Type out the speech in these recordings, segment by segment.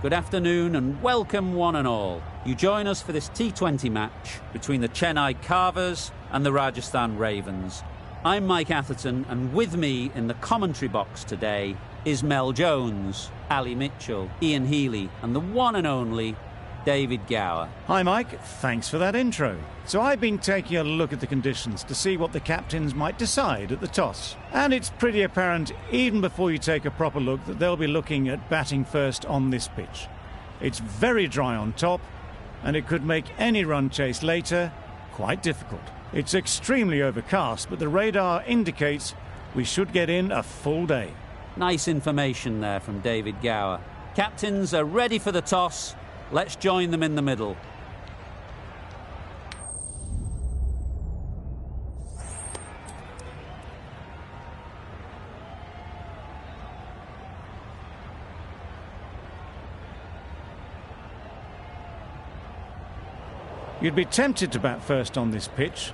Good afternoon and welcome one and all. You join us for this T20 match between the Chennai Carvers and the Rajasthan Ravens. I'm Mike Atherton, and with me in the commentary box today is Mel Jones, Ali Mitchell, Ian Healy and the one and only David Gower. Hi Mike, thanks for that intro. So I've been taking a look at the conditions to see what the captains might decide at the toss. And it's pretty apparent, even before you take a proper look, that they'll be looking at batting first on this pitch. It's very dry on top, and it could make any run chase later quite difficult. It's extremely overcast, but the radar indicates we should get in a full day. Nice information there from David Gower. Captains are ready for the toss. Let's join them in the middle. You'd be tempted to bat first on this pitch,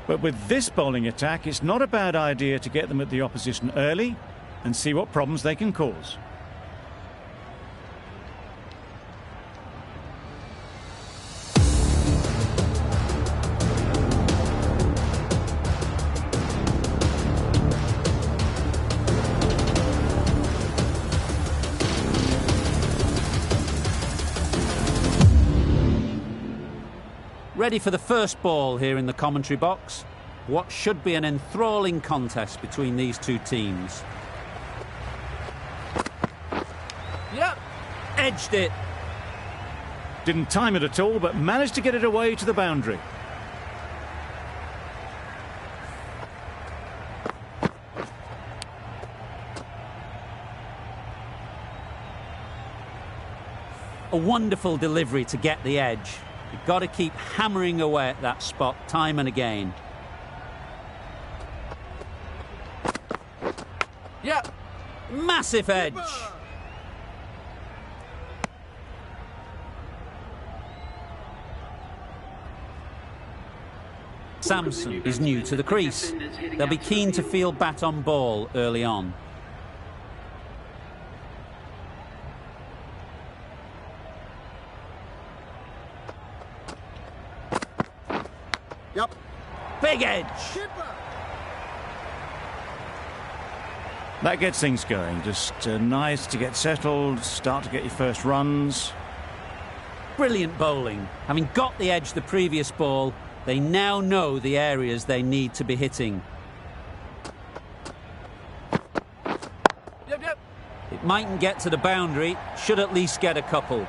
but with this bowling attack, it's not a bad idea to get them at the opposition early and see what problems they can cause. Ready for the first ball here in the commentary box. What should be an enthralling contest between these two teams. Yep, edged it. Didn't time it at all, but managed to get it away to the boundary. A wonderful delivery to get the edge. You've got to keep hammering away at that spot time and again. Yep, massive edge. Samson is new to the crease. They'll be keen to field bat on ball early on. Yep. Big edge. That gets things going. Just nice to get settled, start to get your first runs. Brilliant bowling. Having got the edge the previous ball, they now know the areas they need to be hitting. Yep. It mightn't get to the boundary, should at least get a couple.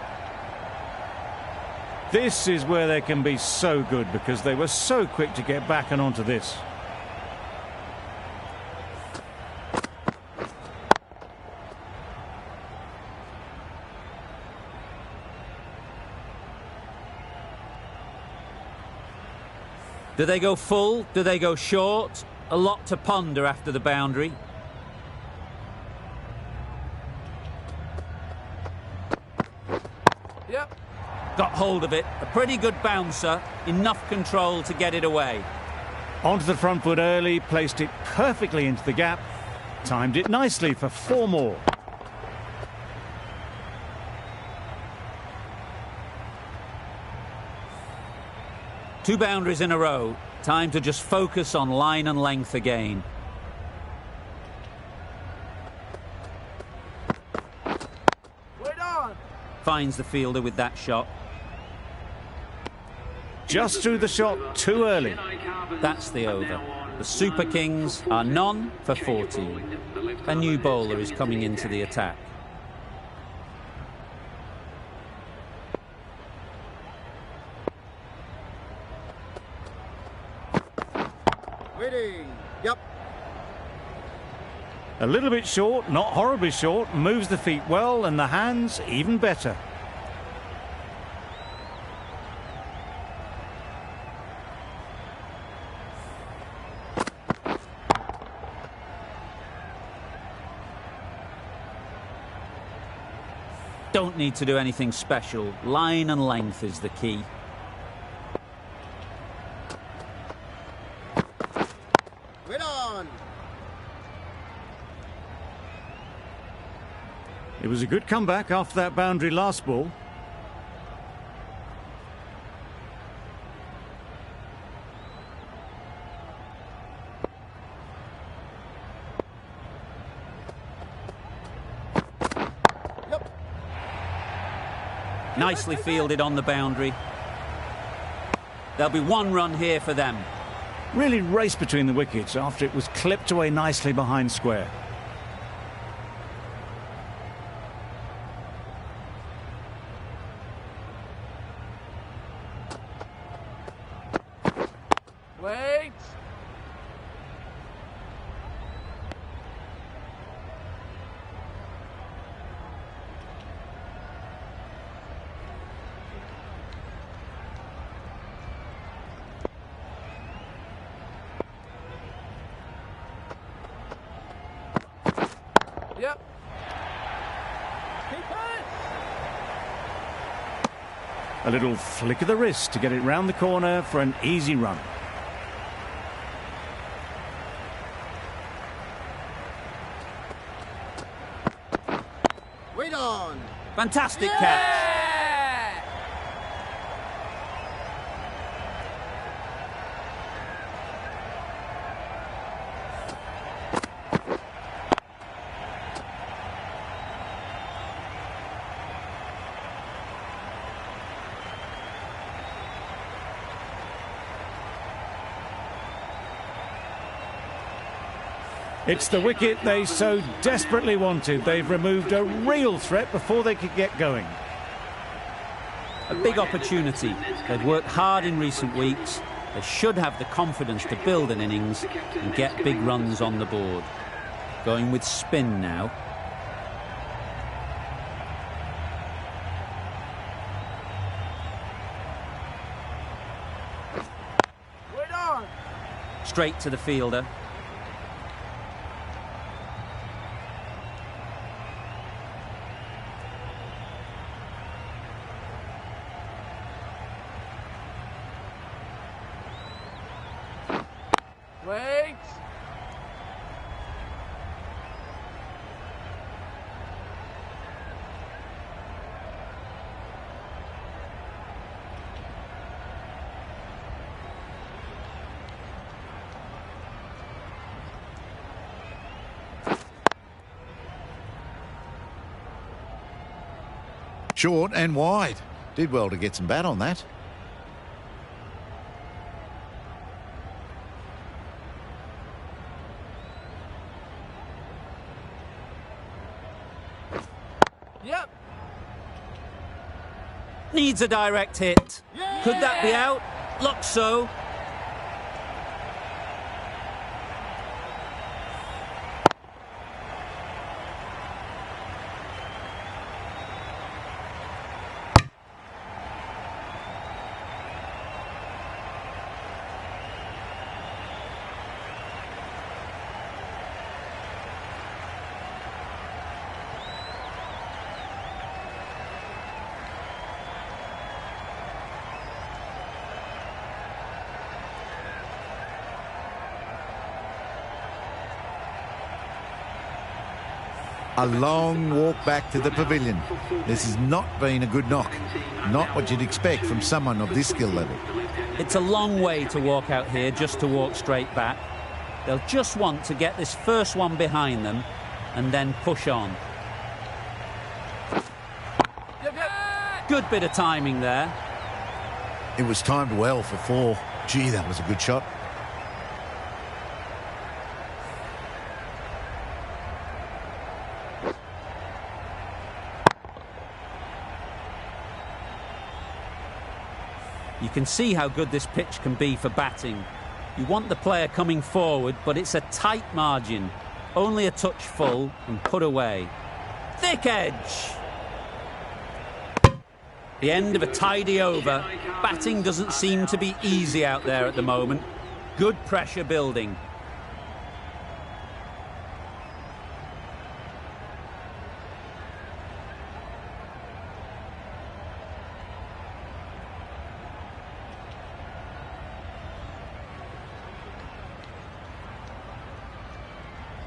This is where they can be so good because they were so quick to get back and onto this. Do they go full? Do they go short? A lot to ponder after the boundary. Yep. Got hold of it. A pretty good bouncer. Enough control to get it away. Onto the front foot early, placed it perfectly into the gap. Timed it nicely for 4 more. Two boundaries in a row. Time to just focus on line and length again. Wait on. Finds the fielder with that shot. Just threw the shot too early. That's the over. The Super Kings are none for 14. A new bowler is coming into the attack. Waiting. Yep. A little bit short, not horribly short, moves the feet well and the hands even better. Don't need to do anything special. Line and length is the key. Wait on. It was a good comeback after that boundary last ball. Nicely fielded on the boundary. There'll be one run here for them. Really raced between the wickets after it was clipped away nicely behind square. Wait. Yep. Keep it. A little flick of the wrist to get it round the corner for an easy run. Wait on. Fantastic catch. It's the wicket they so desperately wanted. They've removed a real threat before they could get going. A big opportunity. They've worked hard in recent weeks. They should have the confidence to build an innings and get big runs on the board. Going with spin now. Wait on. Straight to the fielder. Wait. Short and wide. Did well to get some bat on that. Yep. Needs a direct hit. Could that be out? Looks so. A long walk back to the pavilion. This has not been a good knock. Not what you'd expect from someone of this skill level. It's a long way to walk out here just to walk straight back. They'll just want to get this first one behind them and then push on. Good bit of timing there. It was timed well for four. Gee, that was a good shot. You can see how good this pitch can be for batting. You want the player coming forward, but it's a tight margin. Only a touch full and put away. Thick edge. The end of a tidy over. Batting doesn't seem to be easy out there at the moment. Good pressure building.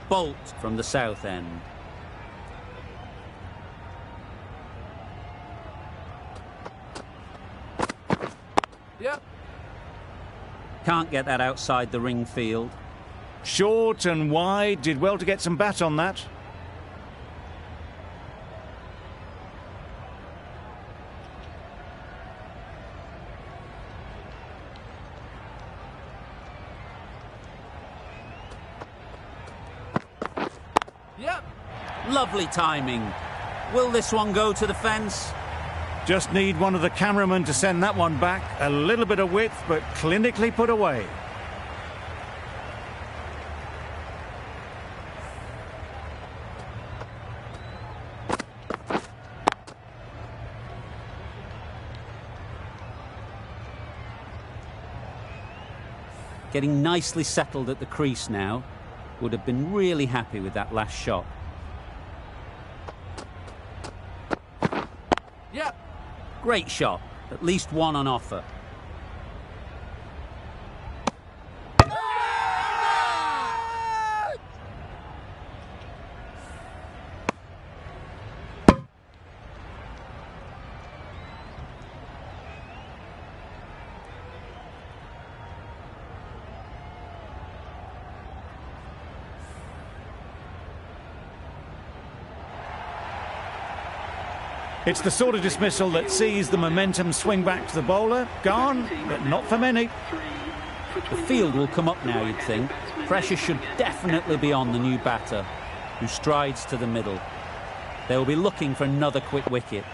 Bolt from the south end. Can't get that outside the ring field. Short and wide, did well to get some bat on that. Yep. Lovely timing. Will this one go to the fence? Just need one of the cameramen to send that one back. A little bit of width, but clinically put away. Getting nicely settled at the crease now. Would have been really happy with that last shot. Yep. Great shot. At least one on offer. It's the sort of dismissal that sees the momentum swing back to the bowler. Gone, but not for many. The field will come up now, you'd think. Pressure should definitely be on the new batter, who strides to the middle. They will be looking for another quick wicket.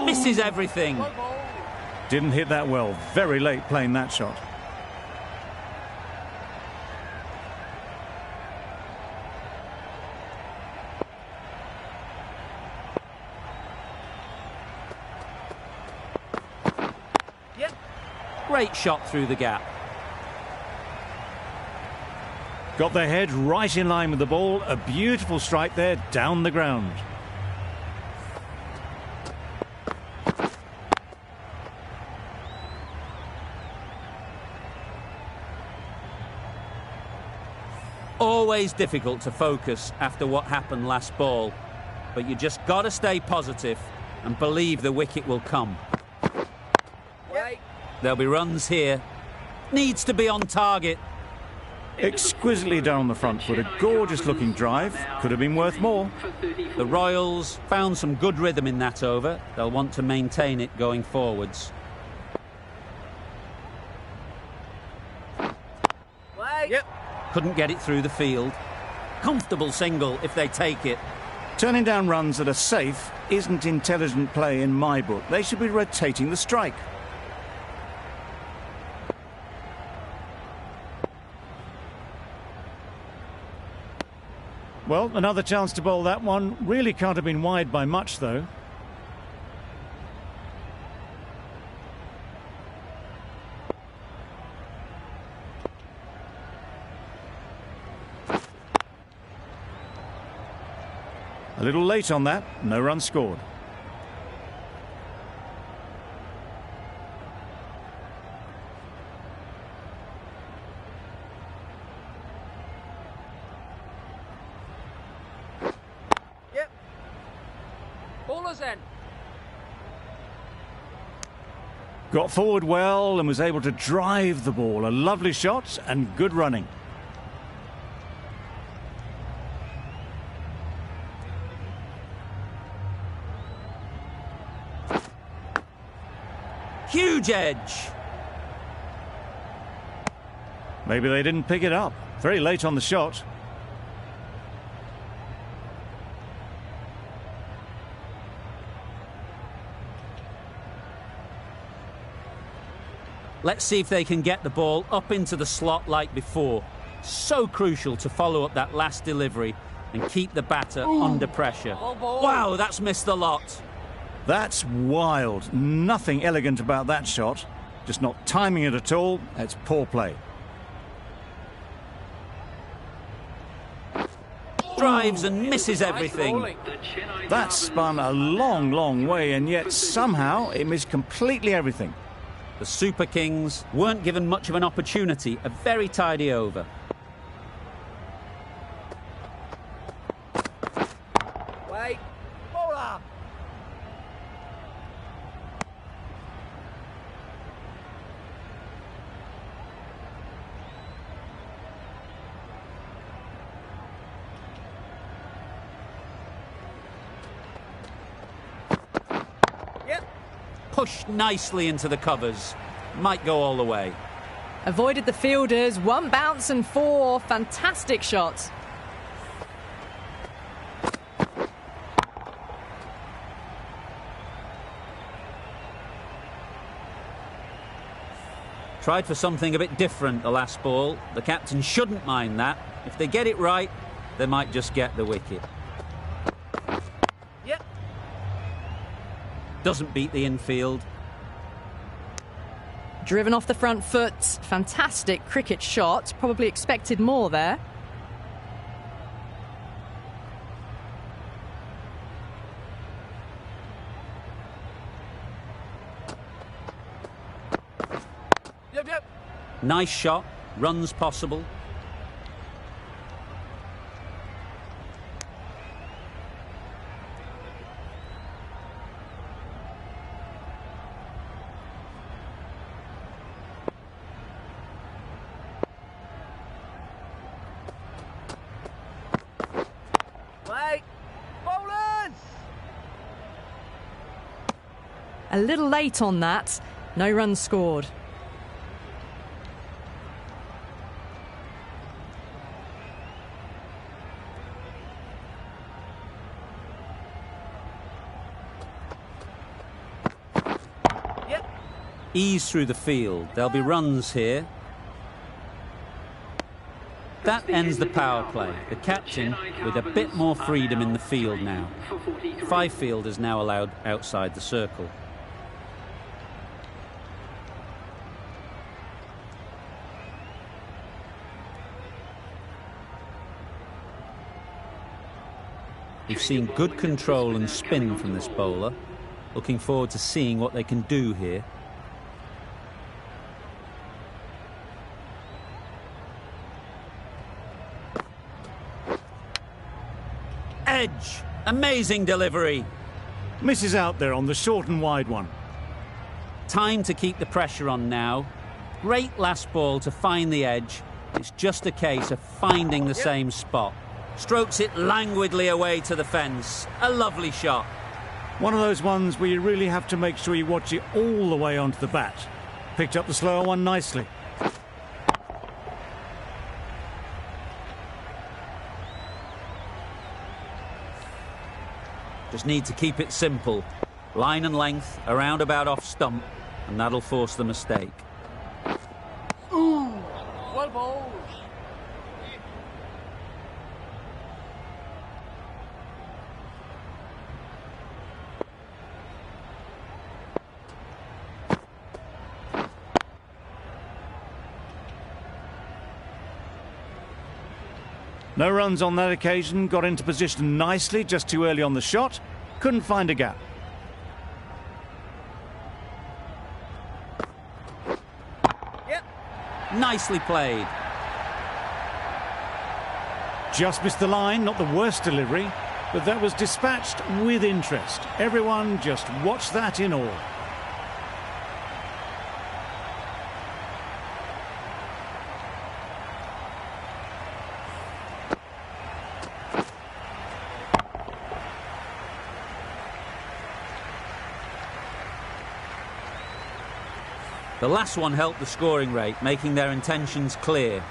Misses everything. Didn't hit that well. Very late playing that shot. Great shot through the gap. Got their head right in line with the ball. A beautiful strike there down the ground. Always difficult to focus after what happened last ball, but you just got to stay positive and believe the wicket will come. There'll be runs here. Needs to be on target. Exquisitely down the front foot. A gorgeous looking drive. Could have been worth more. The Royals found some good rhythm in that over. They'll want to maintain it going forwards. Yep. Couldn't get it through the field. Comfortable single if they take it. Turning down runs that are safe isn't intelligent play in my book. They should be rotating the strike. Well, another chance to bowl that one. Really can't have been wide by much, though. A little late on that. No run scored. Bowler's end. Got forward well and was able to drive the ball. A lovely shot and good running. Huge edge. Maybe they didn't pick it up. Very late on the shot. Let's see if they can get the ball up into the slot like before. So crucial to follow up that last delivery and keep the batter under pressure. Wow, that's missed the lot. That's wild. Nothing elegant about that shot. Just not timing it at all. It's poor play. Drives and misses everything. That spun a long, long way, and yet somehow it missed completely everything. The Super Kings weren't given much of an opportunity. A very tidy over. Wait. Bowler. pushed nicely into the covers. Might go all the way. Avoided the fielders, 1 bounce and 4. Fantastic shot. Tried for something a bit different the last ball. The captain shouldn't mind that. If they get it right, they might just get the wicket. Yep. Doesn't beat the infield. Driven off the front foot. Fantastic cricket shot. Probably expected more there. Yep. Nice shot. Runs possible. Wait. Bowlers! A little late on that. No runs scored. Ease through the field. There'll be runs here. That ends the power play. The captain with a bit more freedom in the field now. 5 fielders now allowed outside the circle. We've seen good control and spin from this bowler. Looking forward to seeing what they can do here. Edge. Amazing delivery. Misses out there on the short and wide one. Time to keep the pressure on now. Great last ball to find the edge. It's just a case of finding the same spot. Strokes it languidly away to the fence. A lovely shot. One of those ones where you really have to make sure you watch it all the way onto the bat. Picked up the slower one nicely. Just need to keep it simple. Line and length, a roundabout off stump, and that'll force the mistake. Ooh, well bowled. No runs on that occasion, got into position nicely, just too early on the shot. Couldn't find a gap. Yep. Nicely played. Just missed the line, not the worst delivery, but that was dispatched with interest. Everyone just watched that in awe. The last one helped the scoring rate, making their intentions clear.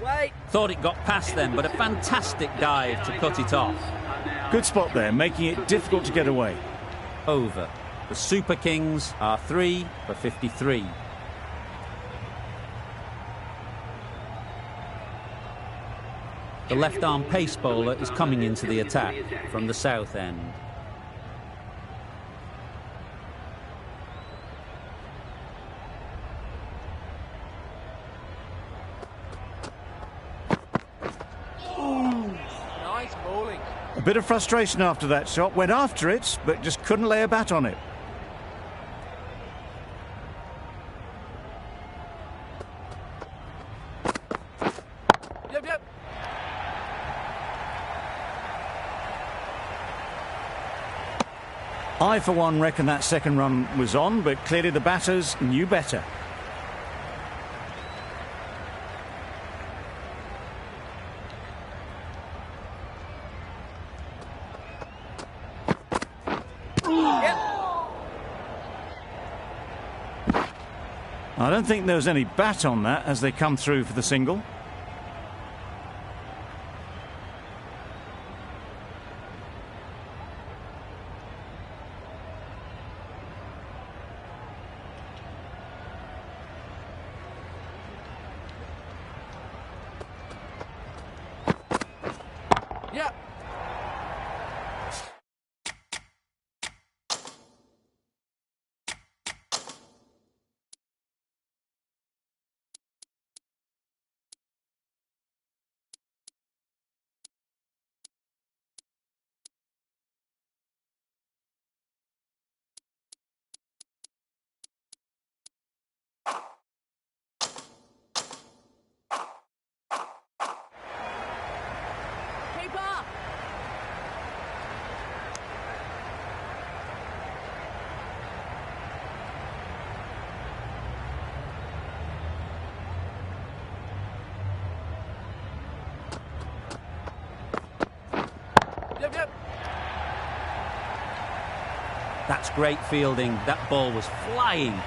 Wait. Thought it got past them, but a fantastic dive to cut it off. Good spot there, making it difficult to get away. Over. The Super Kings are 3 for 53. The left-arm pace bowler is coming into the attack from the south end. Nice bowling. A bit of frustration after that shot, went after it, but just couldn't lay a bat on it. Yep. I, for one, reckon that second run was on, but clearly the batters knew better. Yep. I don't think there was any bat on that as they come through for the single. Yep. Keeper. Yep, yep. That's great fielding. That ball was flying.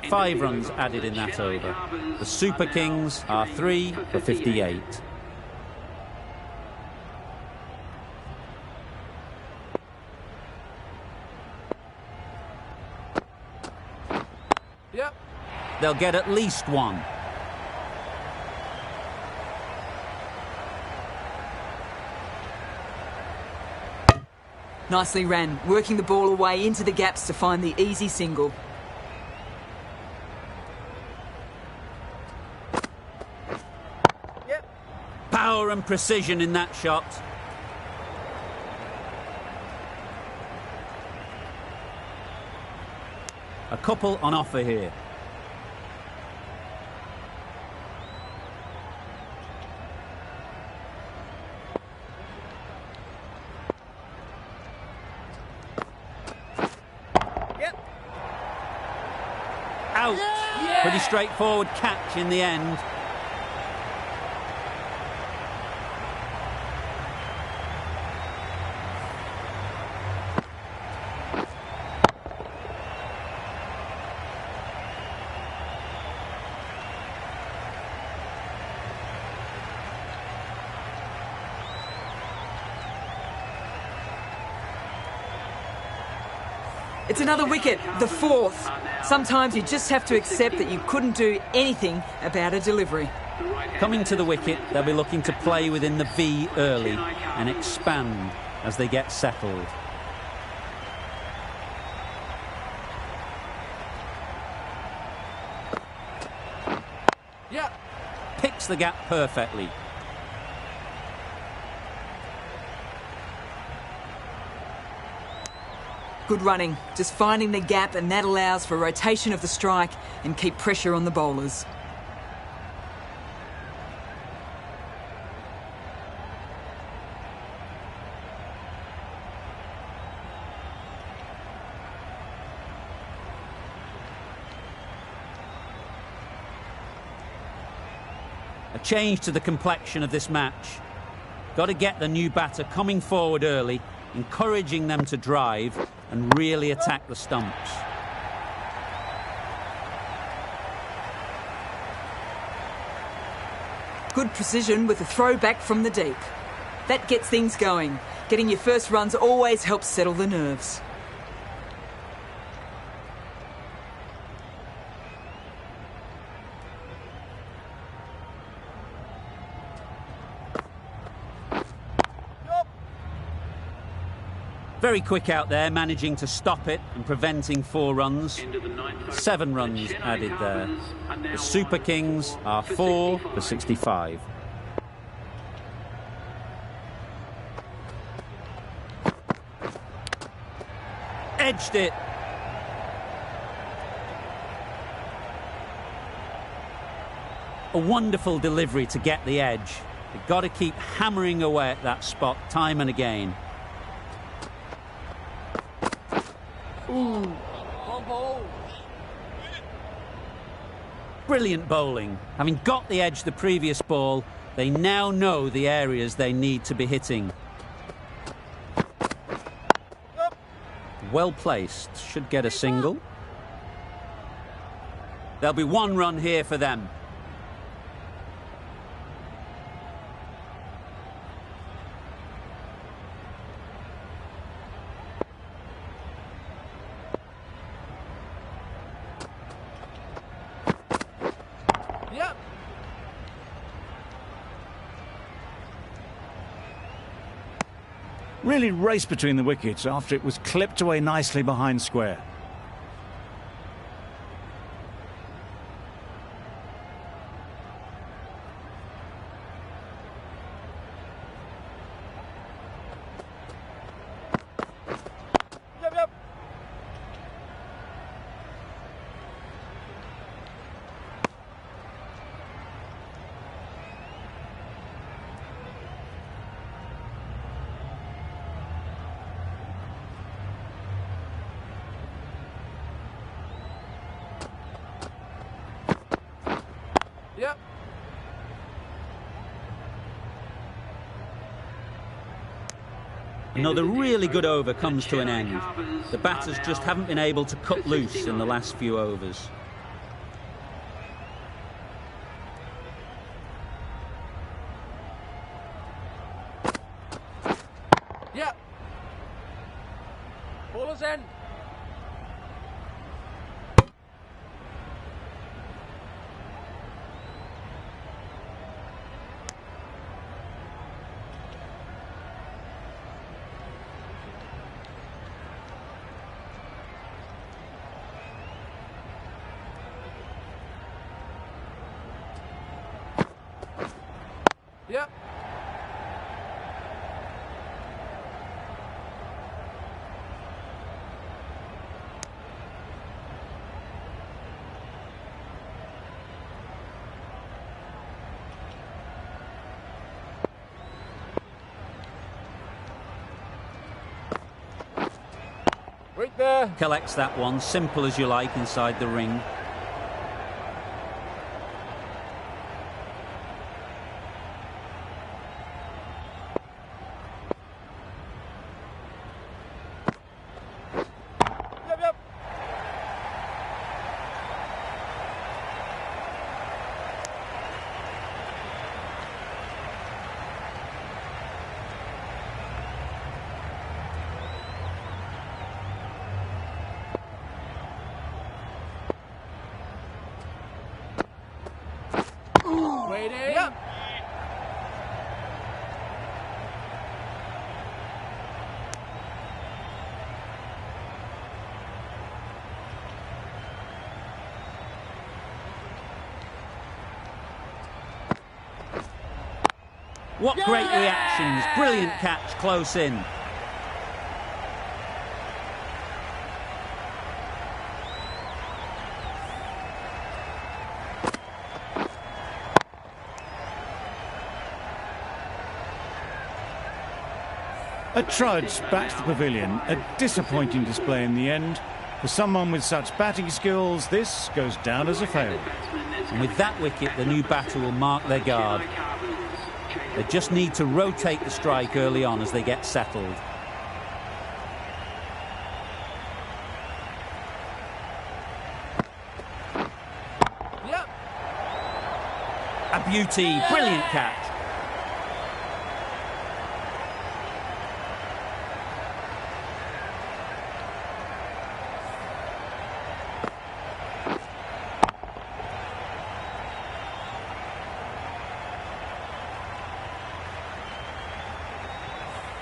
Five runs added in that over. The Super Kings are 3 for 58. Yep. They'll get at least one. Nicely ran, working the ball away into the gaps to find the easy single. Yep. Power and precision in that shot. A couple on offer here. Yep. Out. Yeah. Pretty straightforward catch in the end. It's another wicket, the fourth. Sometimes you just have to accept that you couldn't do anything about a delivery. Coming to the wicket, they'll be looking to play within the V early and expand as they get settled. Yep. Picks the gap perfectly. Good running, just finding the gap, and that allows for rotation of the strike and keep pressure on the bowlers. A change to the complexion of this match. Got to get the new batter coming forward early, encouraging them to drive and really attack the stumps. Good precision with a throw back from the deep. That gets things going. Getting your first runs always helps settle the nerves. Very quick out there, managing to stop it and preventing 4 runs. 7 runs added there. The Super Kings are 4 for 65. Edged it. A wonderful delivery to get the edge. They've got to keep hammering away at that spot time and again. Ooh. Brilliant bowling. Having got the edge the previous ball, they now know the areas they need to be hitting. Well placed. Should get a single. There'll be one run here for them. Yep. Really raced between the wickets after it was clipped away nicely behind square. Yep. Yep. Another really good over comes to an end. The batters just haven't been able to cut loose in the last few overs. Yep. Ballers in. Yep. Right there. Collects that one, simple as you like, inside the ring. Yep. Waiting. Yep. What great reactions. Brilliant catch close in. A trudge back to the pavilion. A disappointing display in the end. For someone with such batting skills, this goes down as a fail. And with that wicket, the new batter will mark their guard. They just need to rotate the strike early on as they get settled. Yep. A beauty, brilliant catch.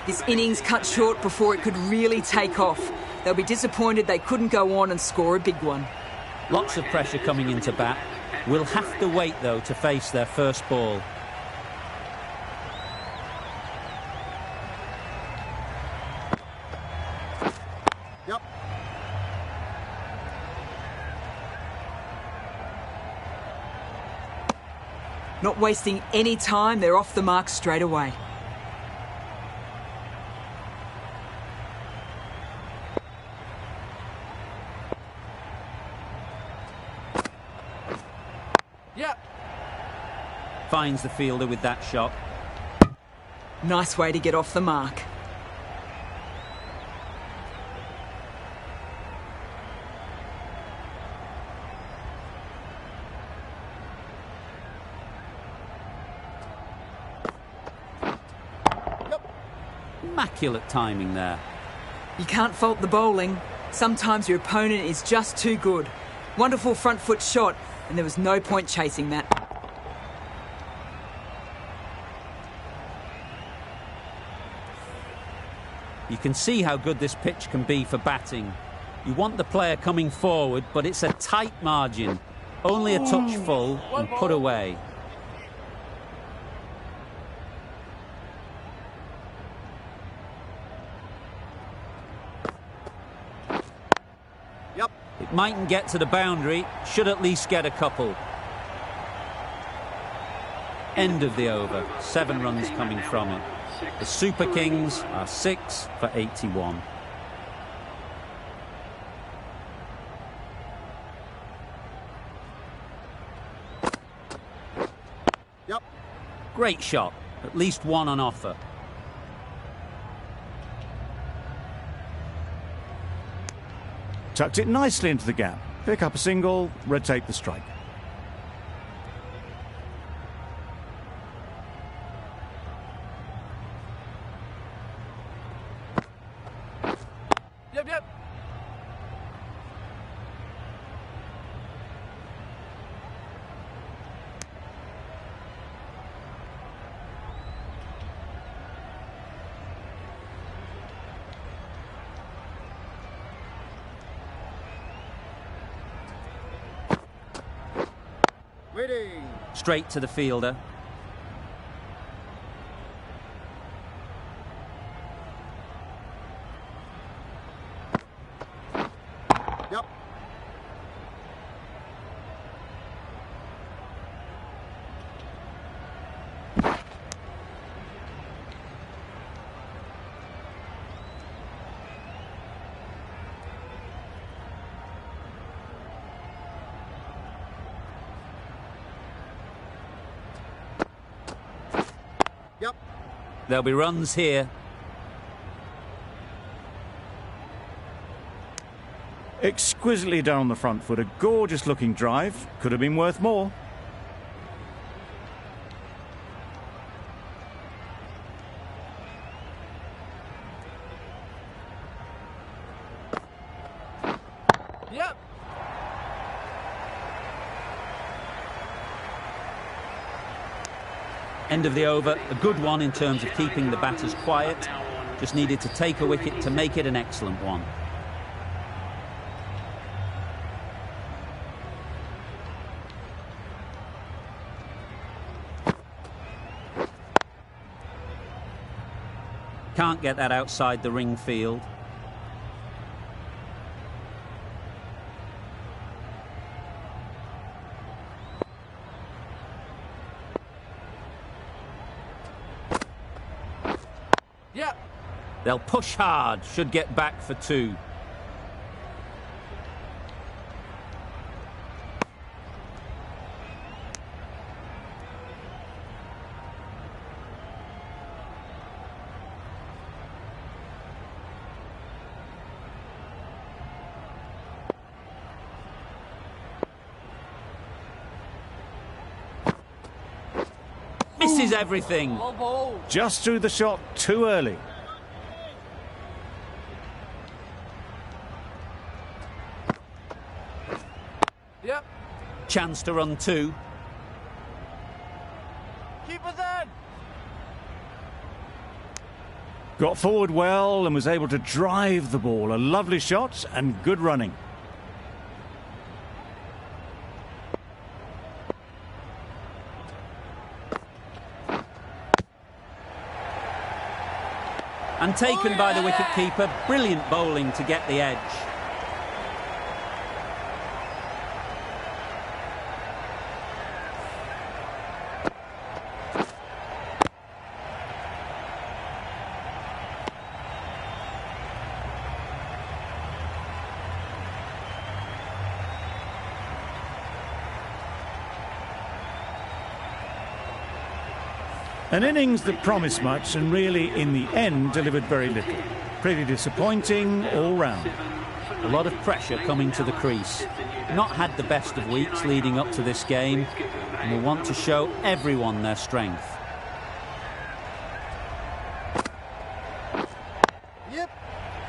This innings cut short before it could really take off. They'll be disappointed they couldn't go on and score a big one. Lots of pressure coming into bat. Will have to wait, though, to face their first ball. Yep. Not wasting any time, they're off the mark straight away. Yep. Finds the fielder with that shot. Nice way to get off the mark. Immaculate timing there. You can't fault the bowling. Sometimes your opponent is just too good. Wonderful front foot shot, and there was no point chasing that. You can see how good this pitch can be for batting. You want the player coming forward, but it's a tight margin. Only a touch full and put away. It mightn't get to the boundary, should at least get a couple. End of the over, 7 runs coming from it. The Super Kings are 6 for 81. Great shot, at least one on offer. Tucked it nicely into the gap. Pick up a single, rotate the strike. Yep. Straight to the fielder. There'll be runs here. Exquisitely down the front foot, a gorgeous looking drive. Could have been worth more. Yep. End of the over, a good one in terms of keeping the batters quiet. Just needed to take a wicket to make it an excellent one. Can't get that outside the ring field. Yep. They'll push hard, should get back for 2. Misses everything. Just threw the shot too early. Yep. Chance to run 2. Keep us in. Got forward well and was able to drive the ball. A lovely shot and good running. And taken by the wicket-keeper. Brilliant bowling to get the edge. An innings that promised much and really, in the end, delivered very little. Pretty disappointing all round. A lot of pressure coming to the crease. Not had the best of weeks leading up to this game, and will want to show everyone their strength. Yep.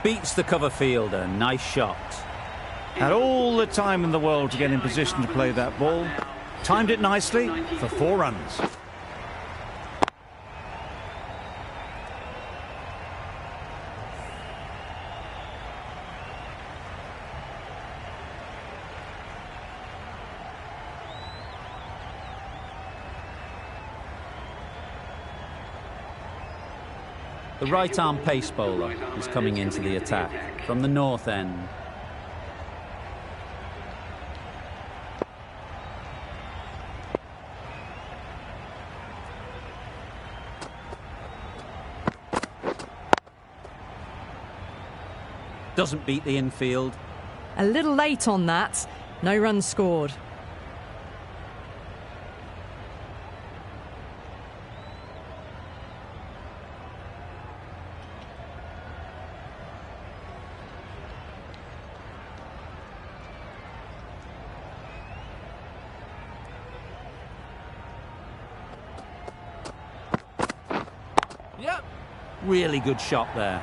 Beats the cover fielder. Nice shot. Had all the time in the world to get in position to play that ball. Timed it nicely for 4 runs. The right-arm pace bowler is coming into the attack from the north end. Doesn't beat the infield. A little late on that. No runs scored. Yep. Really good shot there.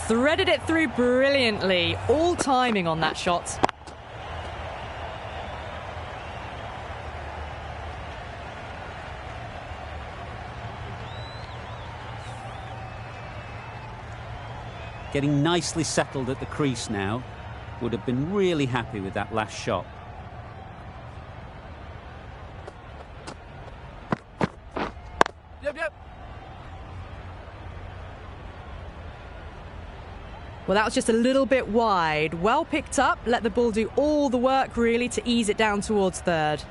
Threaded it through brilliantly. All timing on that shot. Getting nicely settled at the crease now. Would have been really happy with that last shot. Yep. Well, that was just a little bit wide. Well picked up. Let the ball do all the work, really, to ease it down towards third.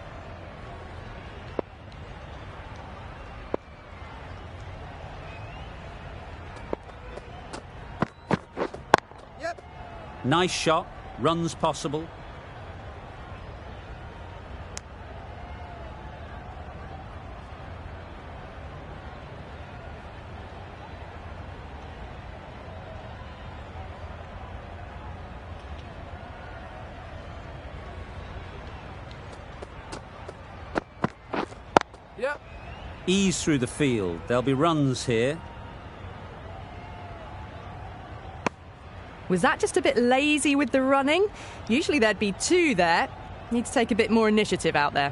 Yep. Nice shot. Runs possible. Yep. Ease through the field. There'll be runs here. Was that just a bit lazy with the running? Usually there'd be 2 there. Need to take a bit more initiative out there.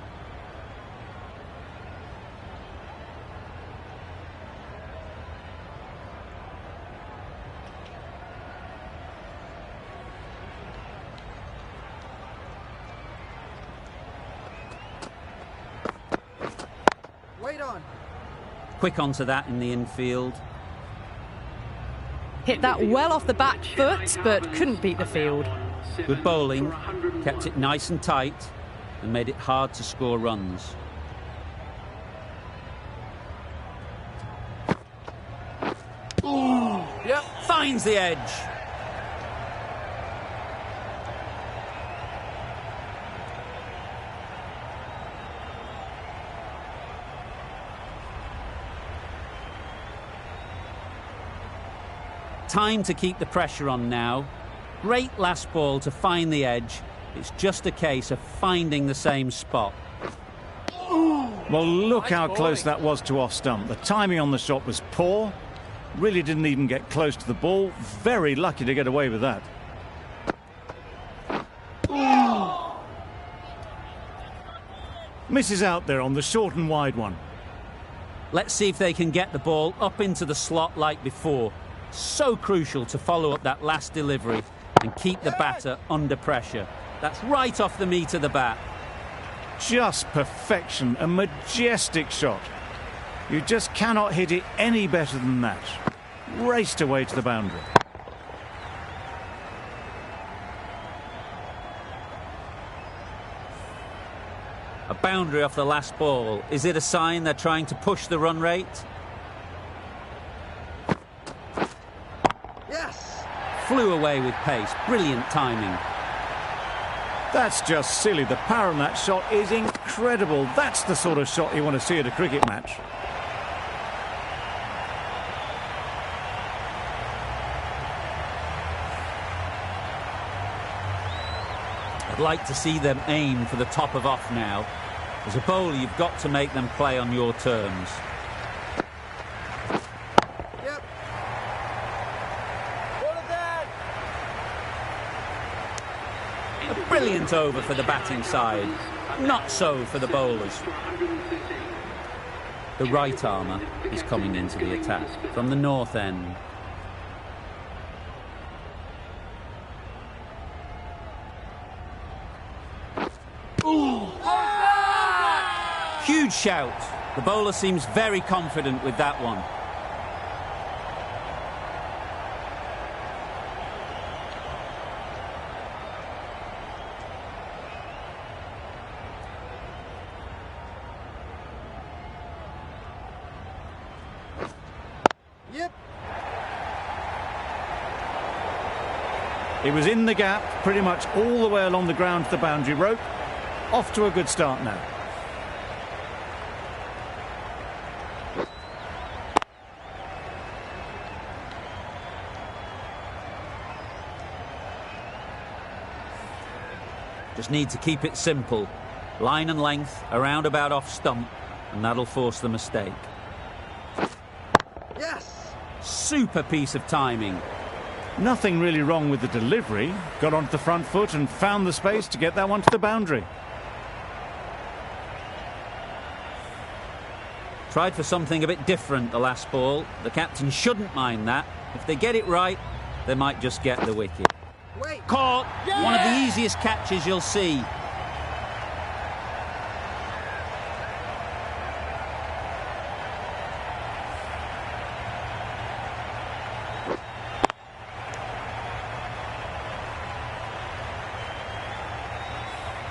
Wait on. Quick onto that in the infield. Hit that well off the back foot, but couldn't beat the field. Good bowling. Kept it nice and tight and made it hard to score runs. Yep. Finds the edge. Time to keep the pressure on now. Great last ball to find the edge. It's just a case of finding the same spot. Well, look how close that was to off stump. The timing on the shot was poor. Really didn't even get close to the ball. Very lucky to get away with that. Misses out there on the short and wide one. Let's see if they can get the ball up into the slot like before. So crucial to follow up that last delivery and keep the batter under pressure. That's right off the meat of the bat. Just perfection, a majestic shot. You just cannot hit it any better than that. Raced away to the boundary. A boundary off the last ball. Is it a sign they're trying to push the run rate? Yes. Flew away with pace. Brilliant timing. That's just silly. The power on that shot is incredible. That's the sort of shot you want to see at a cricket match. I'd like to see them aim for the top of off now. As a bowler, you've got to make them play on your terms. Yep. A brilliant over for the batting side. Not so for the bowlers. The right armour is coming into the attack from the north end. Huge shout. The bowler seems very confident with that one. Yep. It was in the gap, pretty much all the way along the ground to the boundary rope. Off to a good start now. Just need to keep it simple. Line and length, around about off stump, and that'll force the mistake. Yes. Super piece of timing. Nothing really wrong with the delivery. Got onto the front foot and found the space to get that one to the boundary. Tried for something a bit different the last ball. The captain shouldn't mind that. If they get it right, they might just get the wicket. Wait. Caught. Yeah! One of the easiest catches you'll see.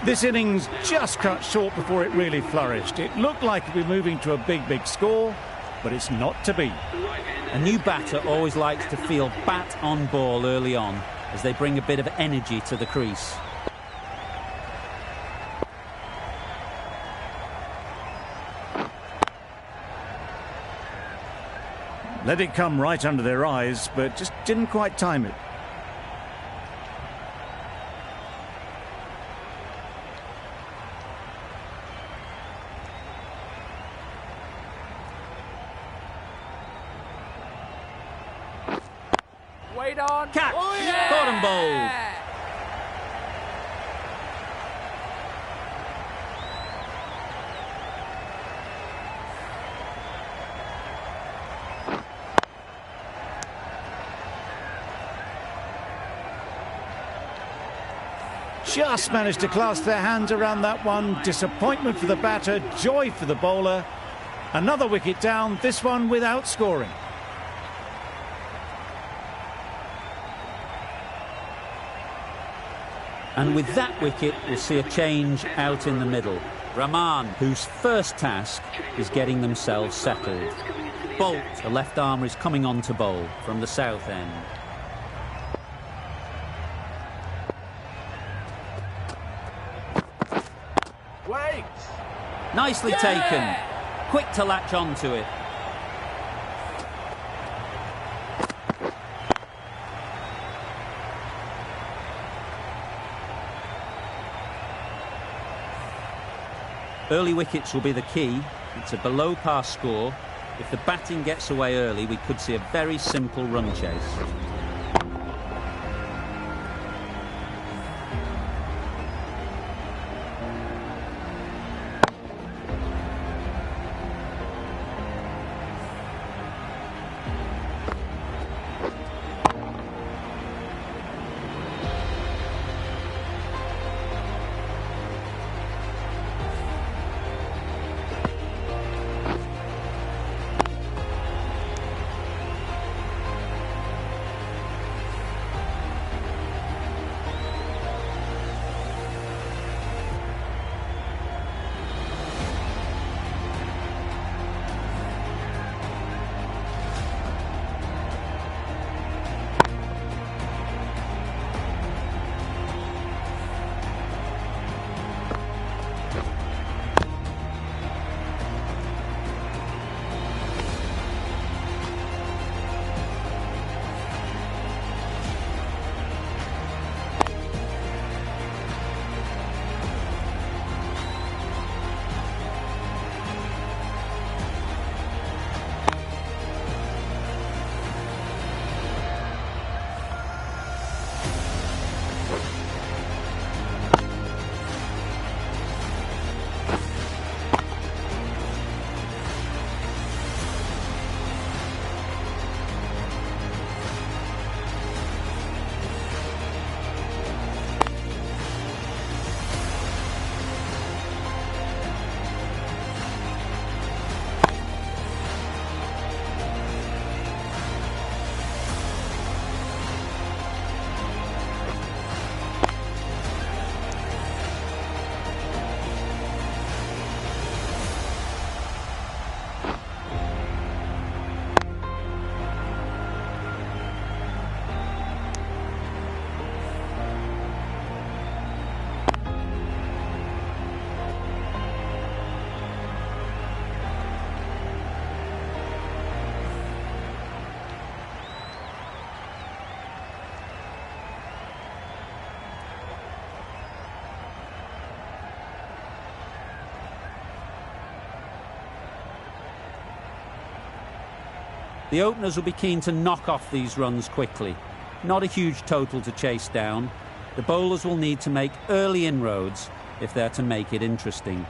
This innings just cut short before it really flourished. It looked like it would be moving to a big score, but it's not to be. A new batter always likes to feel bat on ball early on, as they bring a bit of energy to the crease. Let it come right under their eyes, but just didn't quite time it. Wait on. Catch! Oh, yeah! Caught and bowled. Just managed to clasp their hands around that one. Disappointment for the batter, joy for the bowler. Another wicket down, this one without scoring. And with that wicket, we'll see a change out in the middle. Rahman, whose first task is getting themselves settled. Bolt, the left armour, is coming on to bowl from the south end. Wait. Nicely taken. Quick to latch onto it. Early wickets will be the key. It's a below par score. If the batting gets away early, we could see a very simple run chase. The openers will be keen to knock off these runs quickly. Not a huge total to chase down. The bowlers will need to make early inroads if they're to make it interesting.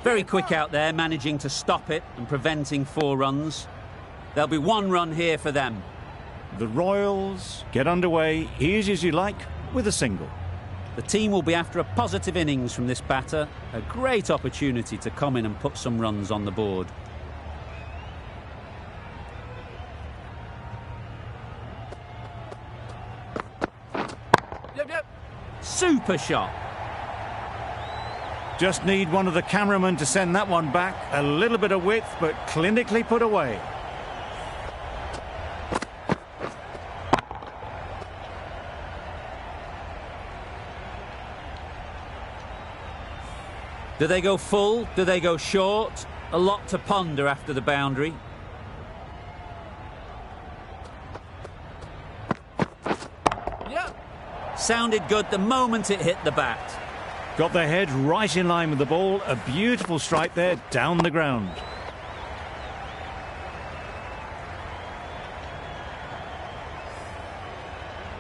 Very quick out there, managing to stop it and preventing 4 runs. There'll be 1 run here for them. The Royals get underway, easy as you like, with a single. The team will be after a positive innings from this batter. A great opportunity to come in and put some runs on the board. Yep. Super shot. Just need one of the cameramen to send that one back. A little bit of width, but clinically put away. Do they go full? Do they go short? A lot to ponder after the boundary. Yep. Sounded good the moment it hit the bat. Got their head right in line with the ball. A beautiful strike there, down the ground.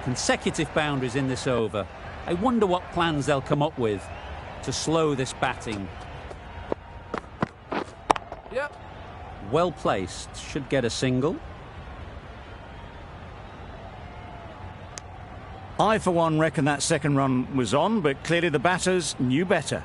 Consecutive boundaries in this over. I wonder what plans they'll come up with to slow this batting. Yep. Well placed, should get a single. I, for one, reckon that second run was on, but clearly the batters knew better.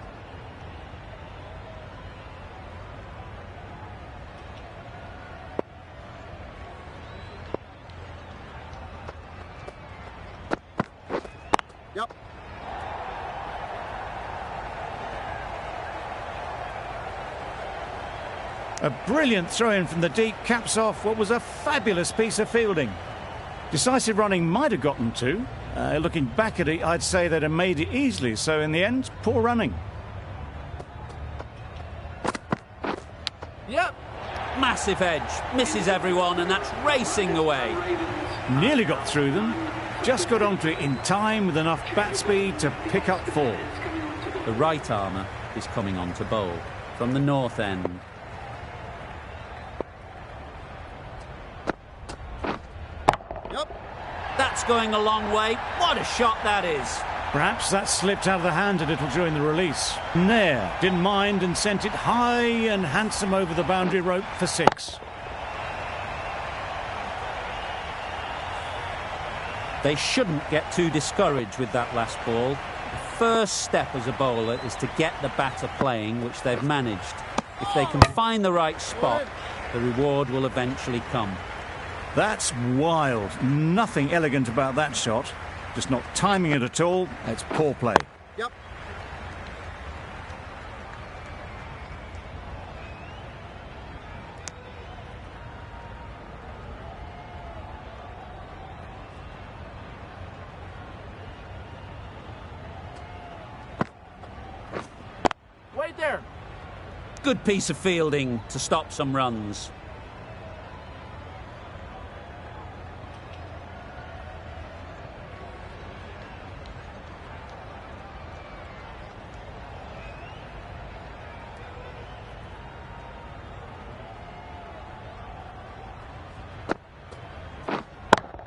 Yep. A brilliant throw-in from the deep caps off what was a fabulous piece of fielding. Decisive running might have gotten 2. Looking back at it, I'd say they'd have made it easily. So in the end, poor running. Yep. Massive edge, misses everyone, and that's racing away. Nearly got through them. Just got onto it in time with enough bat speed to pick up 4. The right armour is coming on to bowl from the north end. That's going a long way. What a shot that is. Perhaps that slipped out of the hand a little during the release. Nair didn't mind and sent it high and handsome over the boundary rope for 6. They shouldn't get too discouraged with that last ball. The first step as a bowler is to get the batter playing, which they've managed. If they can find the right spot, the reward will eventually come. That's wild. Nothing elegant about that shot. Just not timing it at all. It's poor play. Yep. Wait there. Good piece of fielding to stop some runs.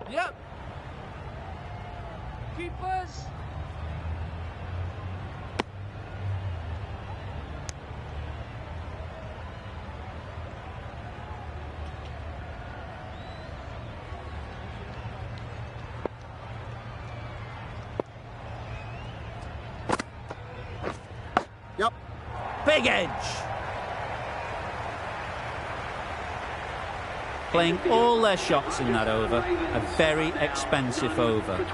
Yep. Keepers. Yep. Big edge. Playing all their shots in that over. A very expensive over.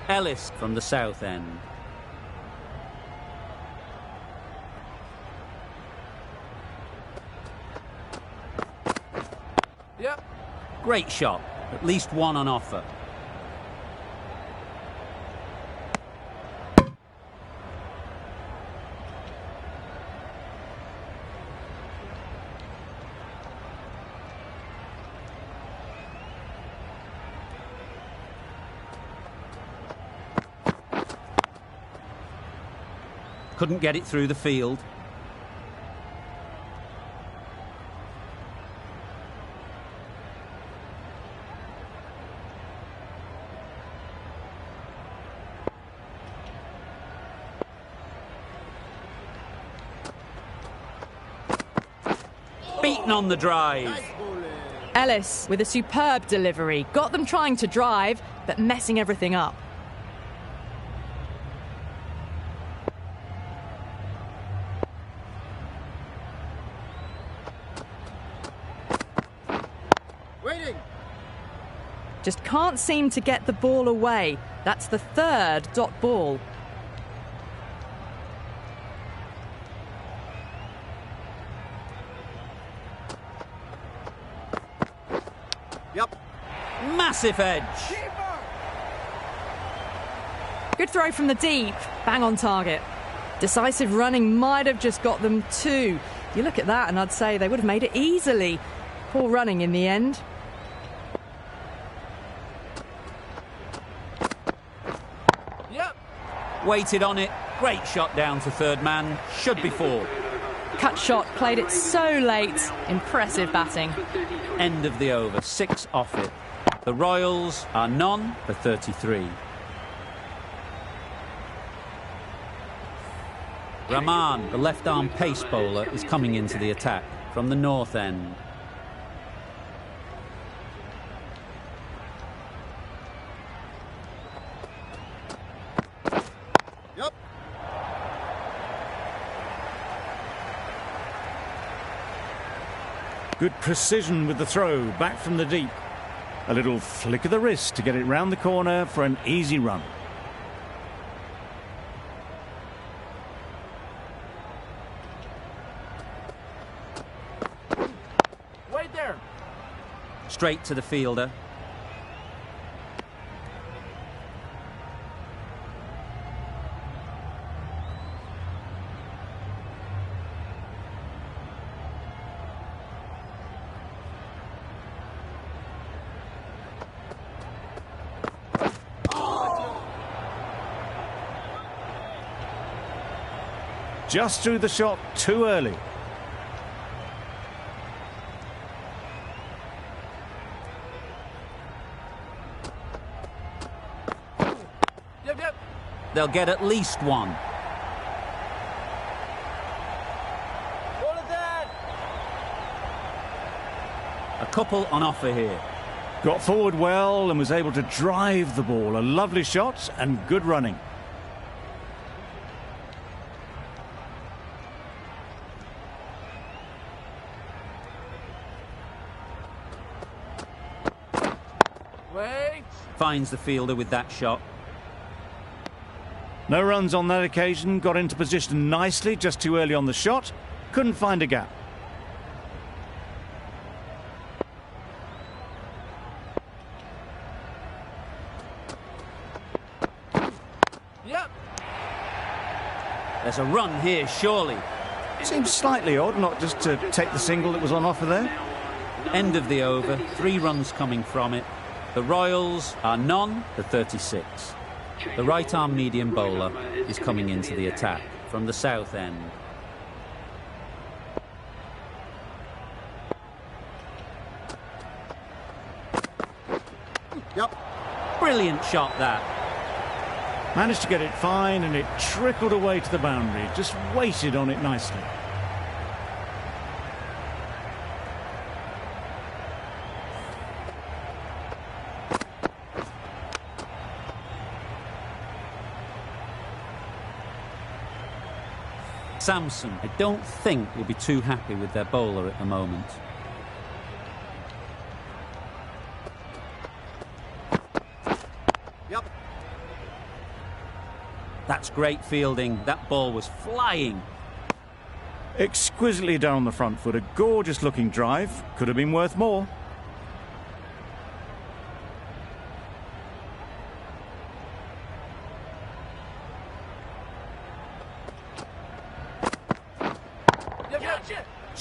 Ellis from the south end. Yep. Great shot. At least one on offer. Couldn't get it through the field. Beaten on the drive. Ellis with a superb delivery. Got them trying to drive, but messing everything up. Waiting. Just can't seem to get the ball away. That's the third dot ball. Yep. Massive edge. Good throw from the deep. Bang on target. Decisive running might have just got them two. You look at that and I'd say they would have made it easily. Poor running in the end. Yep. Waited on it. Great shot down to third man. Should be four. Cut shot, played it so late. Impressive batting. End of the over. 6 off it. The Royals are none for 33. Rahman, the left-arm pace bowler, is coming into the attack from the north end. Yep. Good precision with the throw, back from the deep. A little flick of the wrist to get it round the corner for an easy run. Wait there. Straight to the fielder. Just threw the shot too early. Yep. They'll get at least one. What is that? A couple on offer here. Got forward well and was able to drive the ball. A lovely shot and good running. Wait. Finds the fielder with that shot. No runs on that occasion. Got into position nicely, just too early on the shot. Couldn't find a gap. Yep. There's a run here, surely. Seems slightly odd not just to take the single that was on offer there. End of the over. 3 runs coming from it. The Royals are none for 36. The right-arm medium bowler is coming into the attack from the south end. Yep. Brilliant shot, that. Managed to get it fine and it trickled away to the boundary. Just waited on it nicely. Samson, I don't think, will be too happy with their bowler at the moment. Yep. That's great fielding. That ball was flying. Exquisitely down on the front foot. A gorgeous looking drive. Could have been worth more.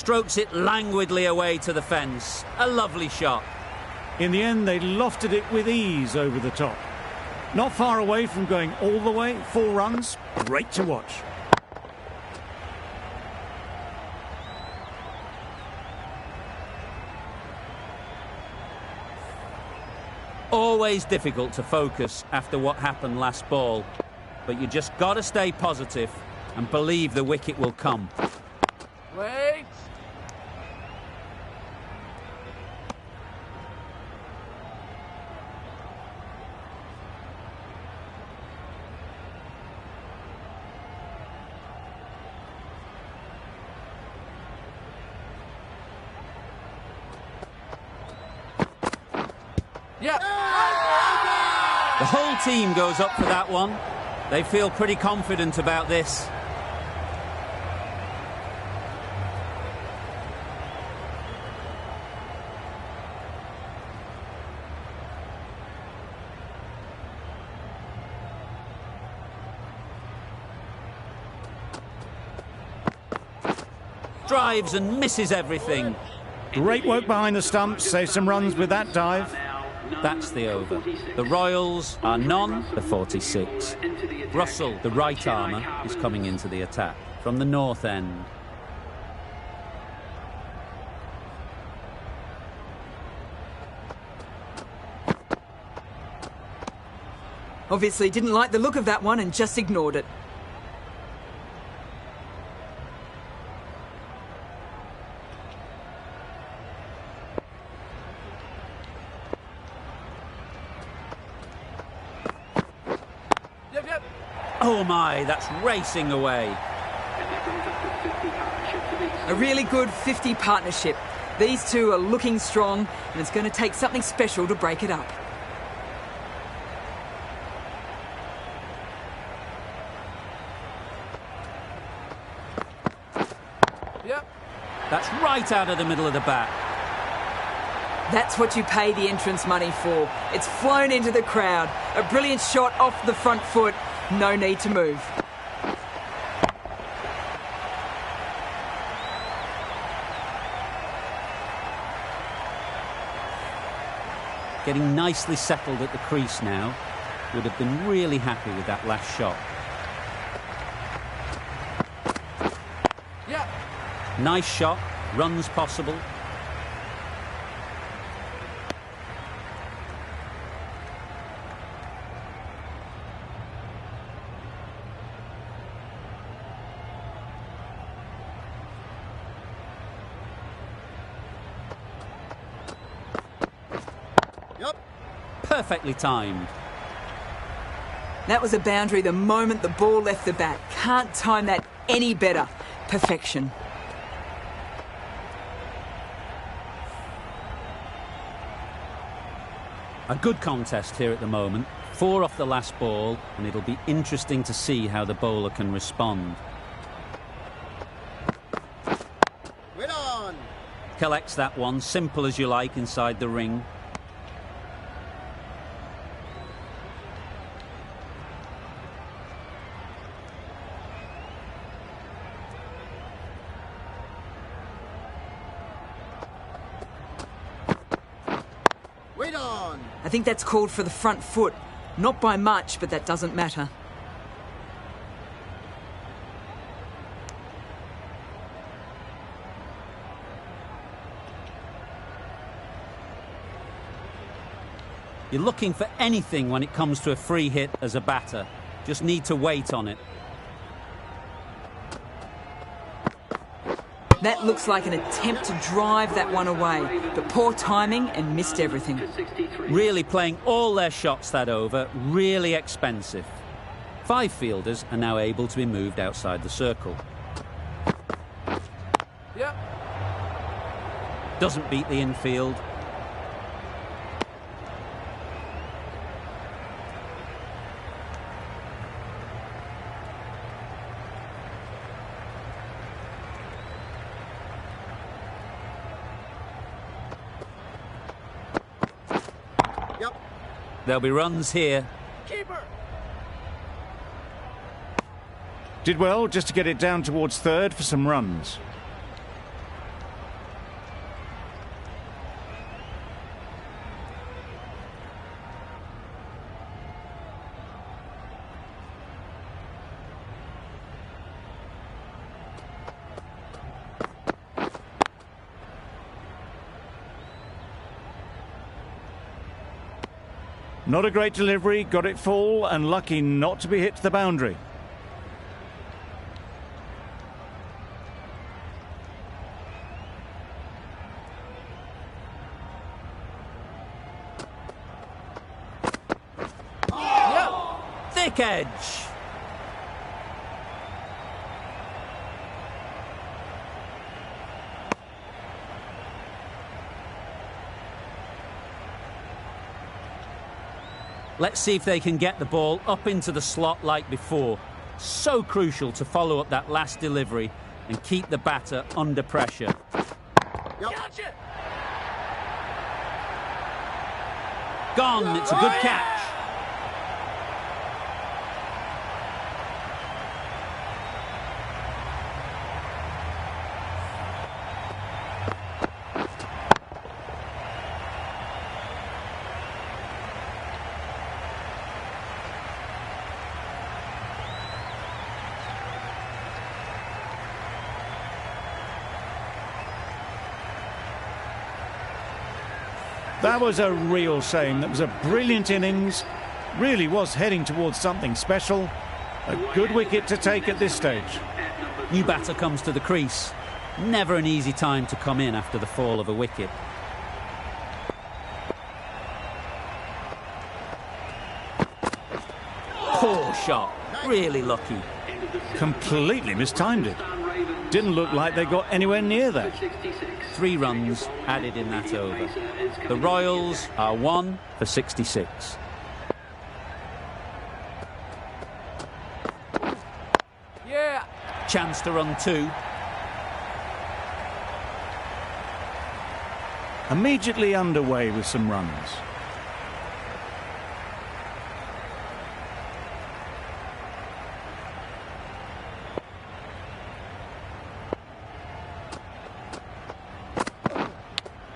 strokes it languidly away to the fence. A lovely shot. In the end, they lofted it with ease over the top. Not far away from going all the way. 4 runs. Great to watch. Always difficult to focus after what happened last ball, but you just got to stay positive and believe the wicket will come. Wait. Yeah. The whole team goes up for that one. They feel pretty confident about this. Drives and misses everything. Great work behind the stumps. Save some runs with that dive. That's the over. The Royals are none for 46. Russell, the right armer, is coming into the attack from the north end. Obviously didn't like the look of that one and just ignored it. Oh my, that's racing away. A really good 50 partnership. These two are looking strong, and it's going to take something special to break it up. Yep. That's right out of the middle of the bat. That's what you pay the entrance money for. It's flown into the crowd. A brilliant shot off the front foot. No need to move. Getting nicely settled at the crease now. Would have been really happy with that last shot. Yeah. Nice shot. Runs possible. Perfectly timed. That was a boundary the moment the ball left the bat. Can't time that any better. Perfection. A good contest here at the moment. 4 off the last ball, and it'll be interesting to see how the bowler can respond. Wait on. Collects that one, simple as you like, inside the ring. I think that's called for the front foot. Not by much, but that doesn't matter. You're looking for anything when it comes to a free hit as a batter. Just need to wait on it. That looks like an attempt to drive that one away, but poor timing and missed everything. Really playing all their shots that over, really expensive. 5 fielders are now able to be moved outside the circle. Yep. Doesn't beat the infield. There'll be runs here. Keeper. Did well just to get it down towards third for some runs. Not a great delivery, got it full and lucky not to be hit to the boundary. Thick edge. Let's see if they can get the ball up into the slot like before. So crucial to follow up that last delivery and keep the batter under pressure. Gotcha. Gone, it's a good catch. That was a real shame. That was a brilliant innings. Really was heading towards something special. A good wicket to take at this stage. New batter comes to the crease. Never an easy time to come in after the fall of a wicket. Poor shot. Really lucky. Completely mistimed it. Didn't look like they got anywhere near that. 3 runs added in that over. The Royals are 1 for 66. Yeah. Chance to run 2. Immediately underway with some runs.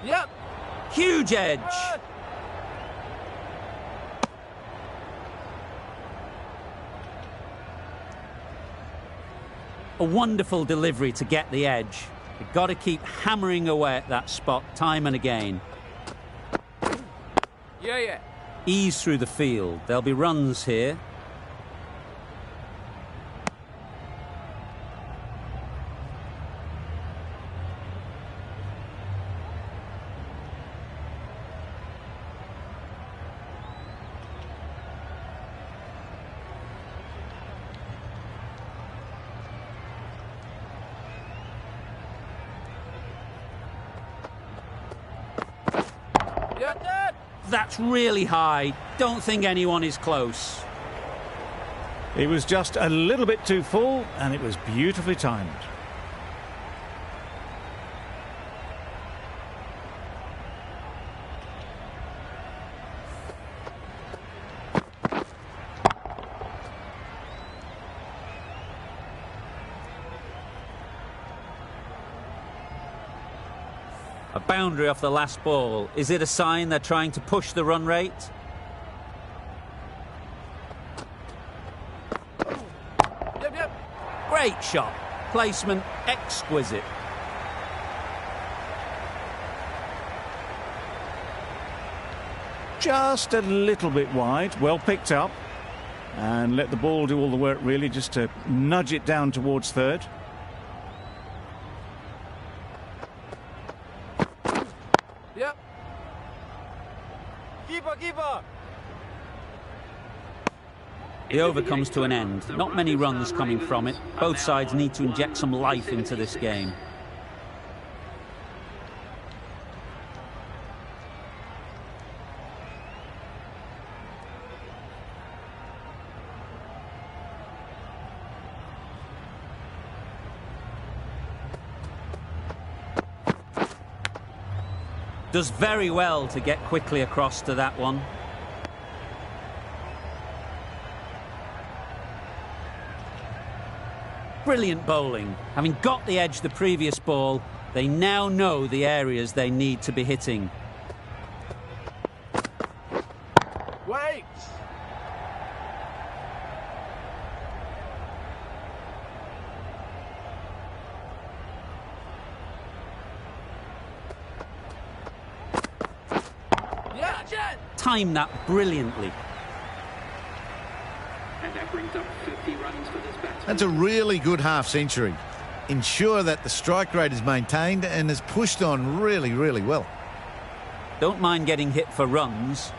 Yep. Huge edge. A wonderful delivery to get the edge. You've got to keep hammering away at that spot time and again. Yeah. Ease through the field. There'll be runs here. That's really high. Don't think anyone is close. It was just a little bit too full and it was beautifully timed. A boundary off the last ball. Is it a sign they're trying to push the run rate? Yep. Great shot. Placement exquisite. Just a little bit wide, well picked up. And let the ball do all the work really, just to nudge it down towards third. Yep. Keeper. The over comes to an end. Not many runs coming from it. Both sides need to inject some life into this game. Does very well to get quickly across to that one. Brilliant bowling. Having got the edge the previous ball, they now know the areas they need to be hitting. Wait. timed that brilliantly. And that brings up 50 runs for this batsman. That's a really good half-century. Ensure that the strike rate is maintained and has pushed on really, really well. Don't mind getting hit for runs.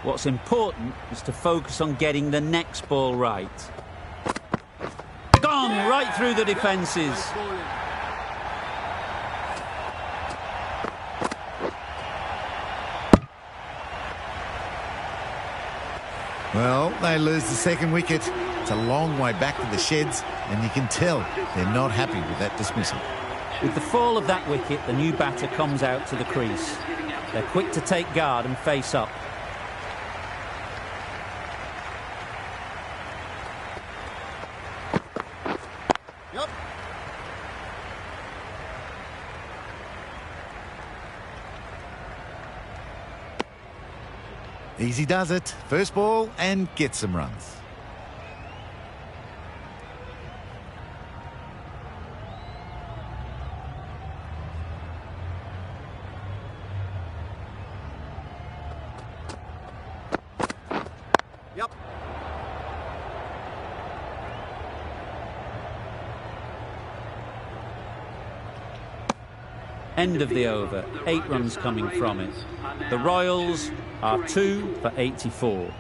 What's important is to focus on getting the next ball right. Gone right through the defences. Well, they lose the second wicket. It's a long way back to the sheds, and you can tell they're not happy with that dismissal. With the fall of that wicket, the new batter comes out to the crease. They're quick to take guard and face up. Yep. Easy does it. First ball and get some runs. Yep. End of the over. 8 runs coming from it. The Royals are 2 for 84.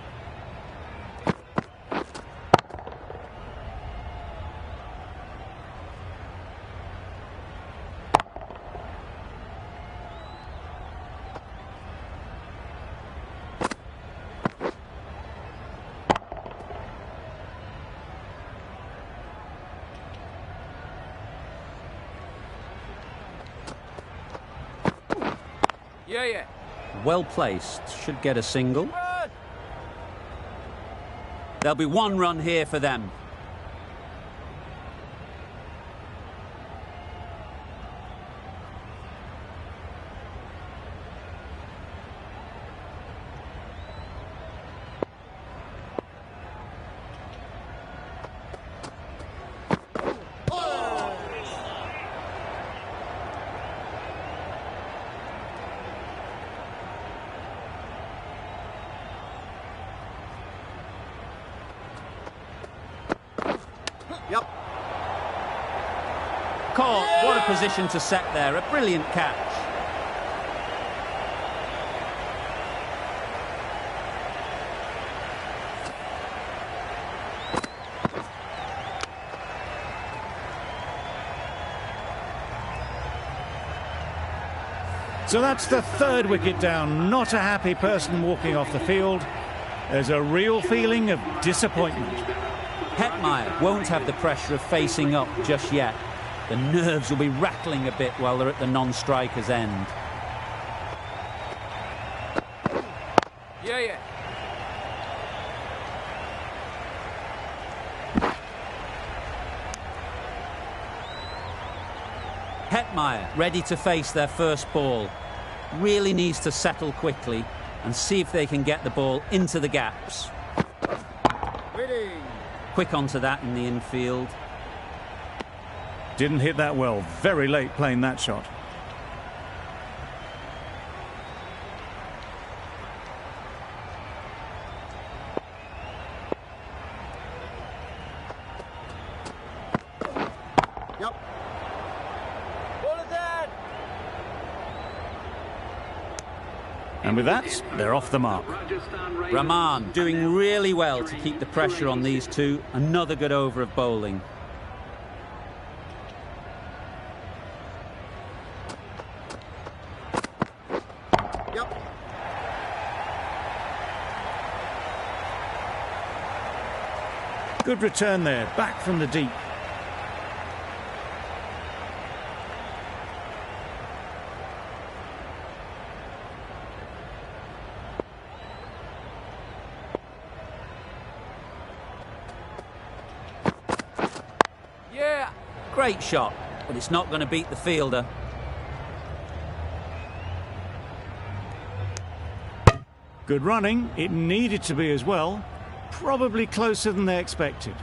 Yeah. Well placed. Should get a single. There'll be 1 run here for them. Yep. Caught. What a position to set there. A brilliant catch. So that's the 3rd wicket down. Not a happy person walking off the field. There's a real feeling of disappointment. Hetmeyer won't have the pressure of facing up just yet. The nerves will be rattling a bit while they're at the non-striker's end. Yeah. Hetmeyer ready to face their first ball. Really needs to settle quickly and see if they can get the ball into the gaps. Quick onto that in the infield. Didn't hit that well. Very late playing that shot. Yep. Ball is dead. And with that, they're off the mark. Rahman doing really well to keep the pressure on these two. Another good over of bowling. Yep. Good return there, back from the deep. Yeah. Great shot, but it's not going to beat the fielder. Good running. It needed to be as well. Probably closer than they expected.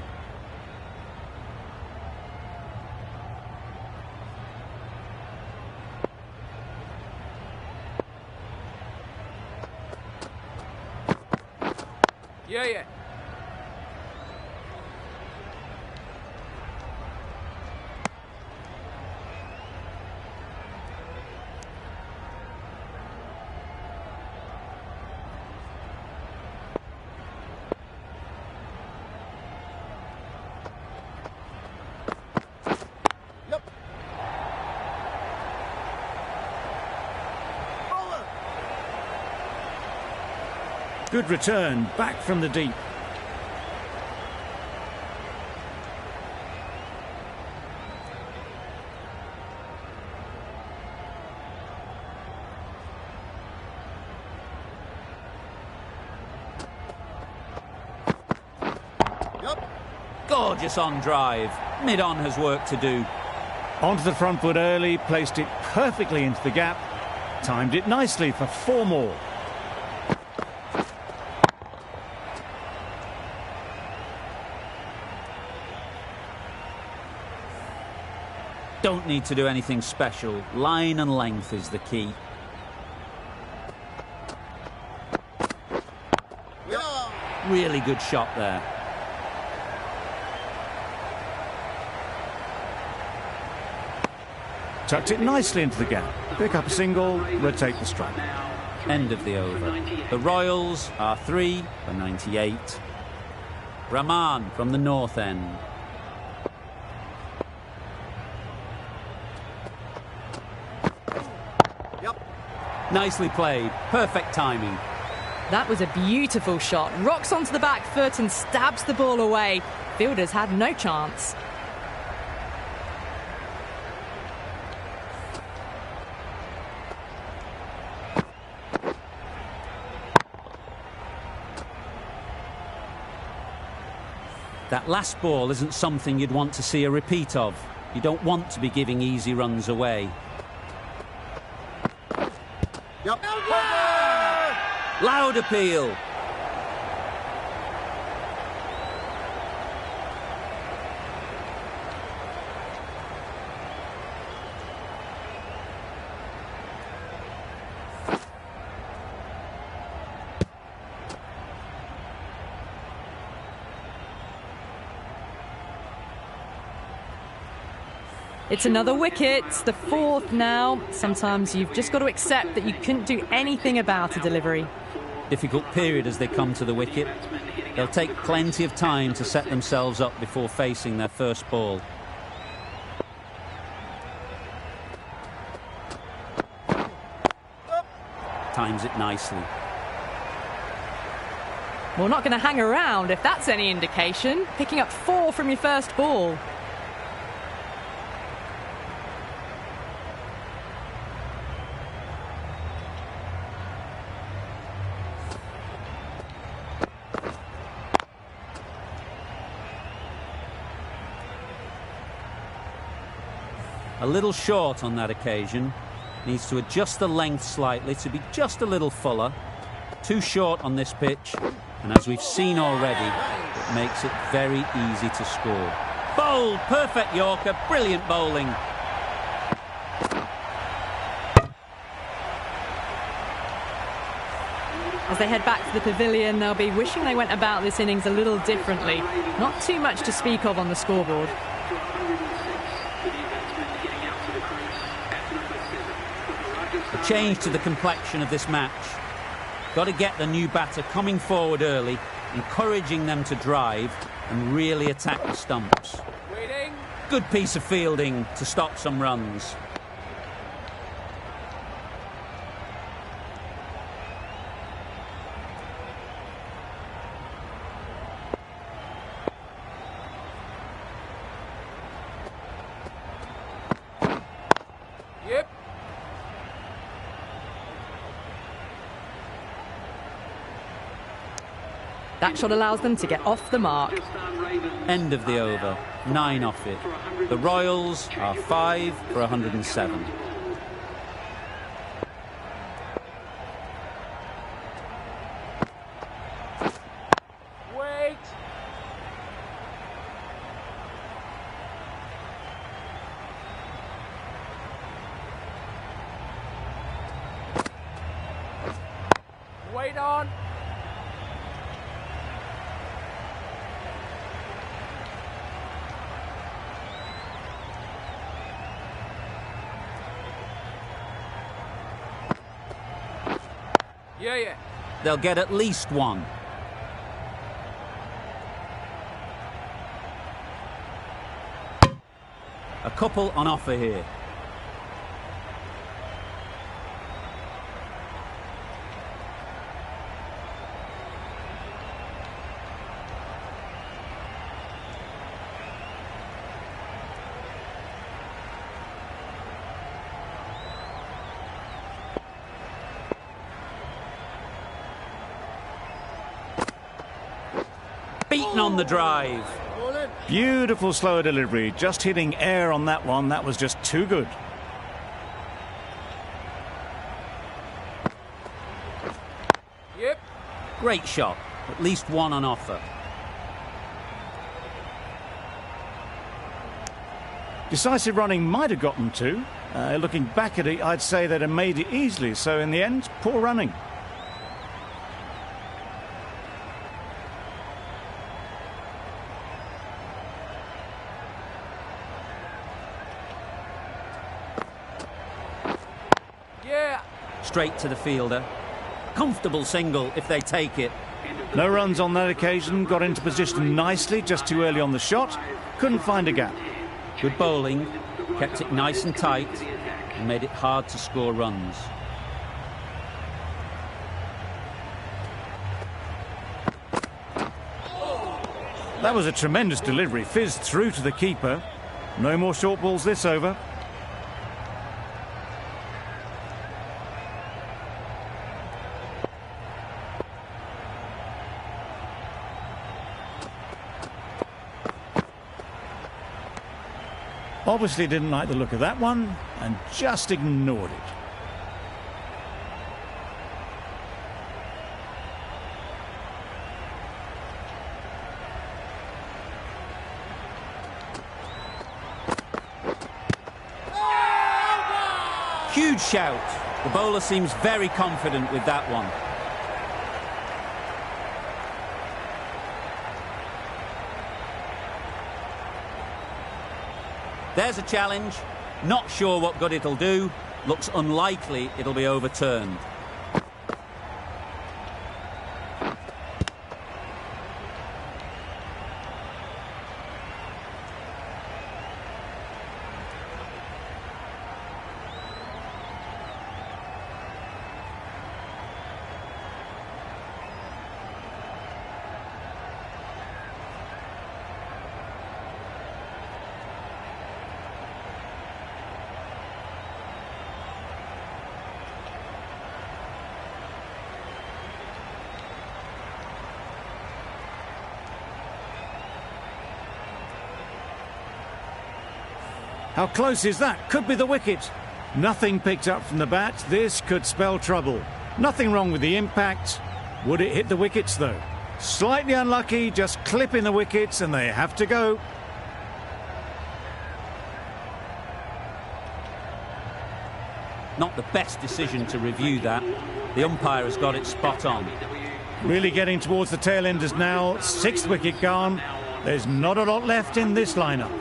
Yeah, yeah. Good return, back from the deep. Gorgeous on drive. Mid-on has work to do. Onto the front foot early, placed it perfectly into the gap. Timed it nicely for 4 more. Don't need to do anything special. Line and length is the key. Really good shot there. Tucked it nicely into the gap. Pick up a single, rotate the strike. End of the over. The Royals are 3 for 98. Rahman from the north end. Nicely played. Perfect timing. That was a beautiful shot. Rocks onto the back foot and stabs the ball away. Fielders had no chance. That last ball isn't something you'd want to see a repeat of. You don't want to be giving easy runs away. Loud appeal. It's another wicket, the 4th now. Sometimes you've just got to accept that you couldn't do anything about a delivery. Difficult period as they come to the wicket. They'll take plenty of time to set themselves up before facing their first ball. Times it nicely. Well, not going to hang around if that's any indication. Picking up 4 from your first ball. A little short on that occasion. Needs to adjust the length slightly to be just a little fuller. Too short on this pitch. And as we've seen already, it makes it very easy to score. Bowled! Perfect Yorker. Brilliant bowling. As they head back to the pavilion, they'll be wishing they went about this innings a little differently. Not too much to speak of on the scoreboard. A change to the complexion of this match. Got to get the new batter coming forward early, encouraging them to drive and really attack the stumps. Waiting. Good piece of fielding to stop some runs. Yep. That shot allows them to get off the mark. End of the over. 9 off it. The Royals are 5 for 107. Wait. Wait on. Yeah. They'll get at least one. A couple on offer here. Beaten on the drive. Beautiful slower delivery, just hitting air on that one. That was just too good. Yep. Great shot. At least one on offer. Decisive running might have gotten two. Looking back at it, I'd say they'd have made it easily. So in the end, poor running. Straight to the fielder. Comfortable single if they take it. No runs on that occasion. Got into position nicely, just too early on the shot. Couldn't find a gap. Good bowling. Kept it nice and tight and made it hard to score runs. That was a tremendous delivery. Fizzed through to the keeper. No more short balls this over. Obviously didn't like the look of that one and just ignored it. Huge shout. The bowler seems very confident with that one. There's a challenge. Not sure what good it'll do. Looks unlikely it'll be overturned. How close is that? Could be the wicket. Nothing picked up from the bat. This could spell trouble. Nothing wrong with the impact. Would it hit the wickets though? Slightly unlucky, just clipping the wickets and they have to go. Not the best decision to review that. The umpire has got it spot on. Really getting towards the tail enders now. Sixth wicket gone. There's not a lot left in this lineup.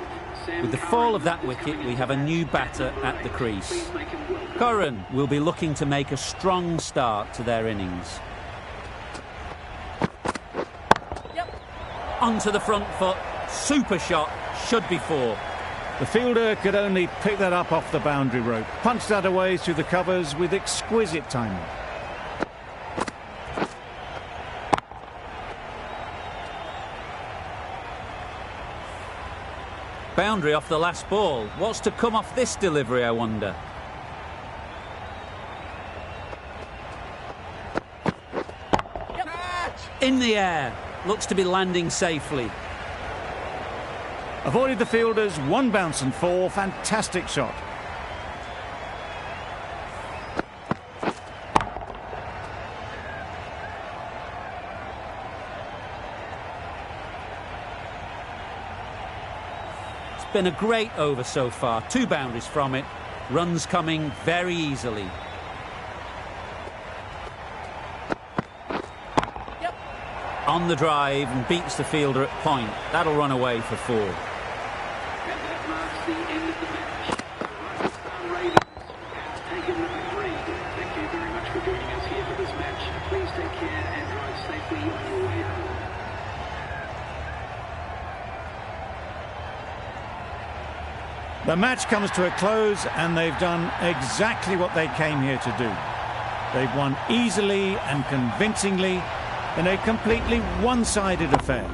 With the fall of that wicket, we have a new batter at the crease. Curran will be looking to make a strong start to their innings. Onto the front foot. Super shot. Should be four. The fielder could only pick that up off the boundary rope. Punched that away through the covers with exquisite timing. Boundary off the last ball. What's to come off this delivery, I wonder? In the air. Looks to be landing safely. Avoided the fielders, one bounce and four. Fantastic shot. It's been a great over so far. 2 boundaries from it. Runs coming very easily. On the drive and beats the fielder at point. That'll run away for 4. And that marks the end of the match. Rajasthan Ravens have taken the lead. Thank you very much for joining. joining us here for this match. Please take care and drive safely on your way home. The match comes to a close and they've done exactly what they came here to do. They've won easily and convincingly in a completely one-sided affair.